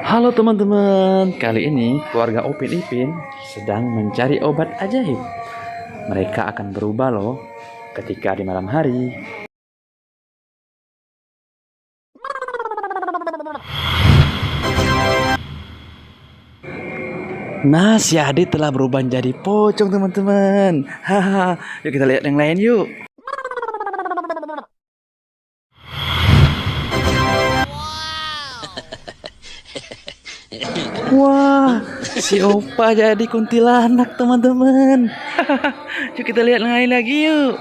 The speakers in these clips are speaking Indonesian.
Halo teman-teman, kali ini keluarga Upin Ipin sedang mencari obat ajaib. Mereka akan berubah loh ketika di malam hari. Nah, si Adit telah berubah menjadi pocong teman-teman. Haha, yuk kita lihat yang lain yuk. Wah, si Opa jadi kuntilanak teman-teman. Yuk kita lihat yang lain lagi yuk.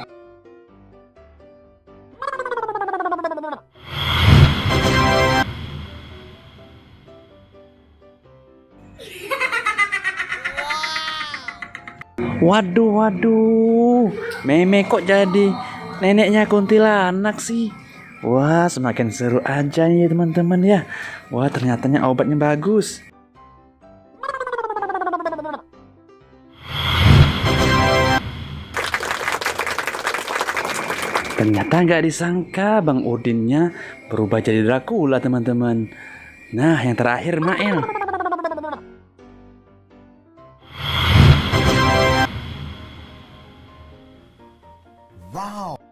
Waduh, waduh, Meme kok jadi neneknya kuntilanak sih? Wah, semakin seru aja nih teman-teman ya. Wah, ternyatanya obatnya bagus. Ternyata nggak disangka Bang Udinnya berubah jadi Dracula teman-teman. Nah, yang terakhir Mael.